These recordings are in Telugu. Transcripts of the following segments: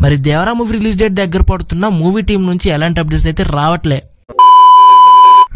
మరి దేవరా మూవీ రిలీజ్ డేట్ దగ్గర పడుతున్న మూవీ టీం నుంచి ఎలాంటి అప్డేట్స్ అయితే రావట్లే.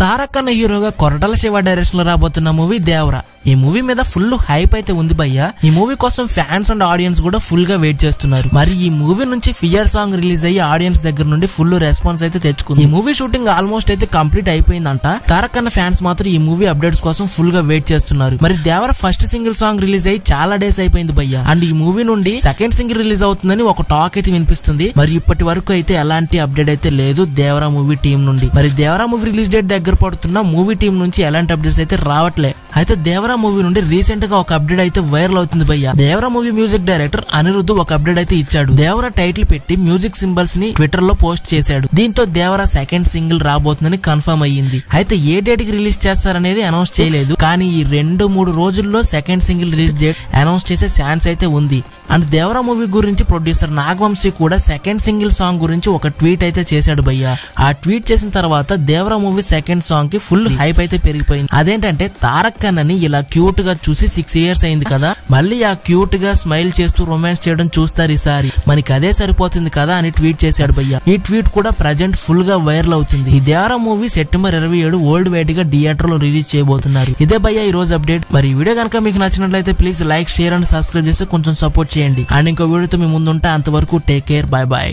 తారక్ అన్న హీరోగా కొరటాల శివ డైరెక్షన్ లో రాబోతున్న మూవీ దేవరా. ఈ మూవీ మీద ఫుల్ హైప్ అయితే ఉంది భయ్యా. ఈ మూవీ కోసం ఫ్యాన్స్ అండ్ ఆడియన్స్ కూడా ఫుల్ గా వెయిట్ చేస్తున్నారు. మరి ఈ మూవీ నుంచి ఫియర్ సాంగ్ రిలీజ్ అయ్యి ఆడియన్స్ దగ్గర నుండి ఫుల్ రెస్పాన్స్ అయితే తెచ్చుకుంది. ఈ మూవీ షూటింగ్ ఆల్మోస్ట్ అయితే కంప్లీట్ అయిపోయిందంట. తారక్ అన్న ఫ్యాన్స్ మాత్రం ఈ మూవీ అప్డేట్స్ కోసం ఫుల్ గా వెయిట్ చేస్తున్నారు. మరి Devara first single song release అయ్యి చాలా డేస్ అయిపోయింది భయ్యా. అండ్ ఈ మూవీ నుండి సెకండ్ సింగిల్ రిలీజ్ అవుతుందని ఒక టాక్ అయితే వినిపిస్తుంది. మరి ఇప్పటి వరకు అయితే ఎలాంటి అప్డేట్ అయితే లేదు దేవరా మూవీ టీం నుండి. మరి దేవరా మూవీ రిలీజ్ డేట్ దగ్గర పడుతున్న మూవీ టీం నుంచి ఎలాంటి అప్డేట్స్ అయితే రావట్లే. అయితే దేవరా మూవీ నుండి రీసెంట్ గా ఒక అప్డేట్ అయితే వైరల్ అవుతుంది భయ్యా. Devara movie music director Anirudh ఒక అప్డేట్ అయితే ఇచ్చాడు. దేవరా టైటిల్ పెట్టి మ్యూజిక్ సింబల్స్ ని ట్విట్టర్ లో పోస్ట్ చేశాడు. దీంతో దేవరా సెకండ్ సింగిల్ రాబోతుందని కన్ఫర్మ్ అయ్యింది. అయితే ఏ డేట్ కి రిలీజ్ చేస్తారనేది అనౌన్స్ చేయలేదు. కానీ ఈ 2-3 రోజుల్లో second single release date announce చేసే ఛాన్స్ అయితే ఉంది. అండ్ దేవరా మూవీ గురించి ప్రొడ్యూసర్ నాగవంశీ కూడా సెకండ్ సింగిల్ సాంగ్ గురించి ఒక ట్వీట్ అయితే చేశాడు భయ్యా. ఆ ట్వీట్ చేసిన తర్వాత దేవరా మూవీ సెకండ్ సాంగ్ కి ఫుల్ హైప్ అయితే పెరిగిపోయింది. అదేంటంటే తారక్ అన్నని ఇలా క్యూట్ గా చూసి 6 years అయింది కదా, మళ్ళీ ఆ క్యూట్ గా స్మైల్ చేస్తూ రొమాన్స్ చేయడం చూస్తారు ఈసారి, మనకి అదే సరిపోతుంది కదా అని ట్వీట్ చేశాడు భయ్యా. ఈ ట్వీట్ కూడా ప్రజెంట్ ఫుల్ గా వైరల్ అవుతుంది. ఈ Devara movie September 27 world wide గా థియేటర్ లో రిలీజ్ చేయబోతున్నారు. ఇదే భయ్యా ఈ రోజు అప్డేట్. మరి ఈ వీడియో కనుక మీకు నచ్చినట్లయితే please like, share and subscribe చేసి కొంచెం సపోర్ట్ చేయండి. అండ్ ఇంకో వీడియోతో మీ ముందుంటా. అంతవరకు టేక్ కేర్, బై బై.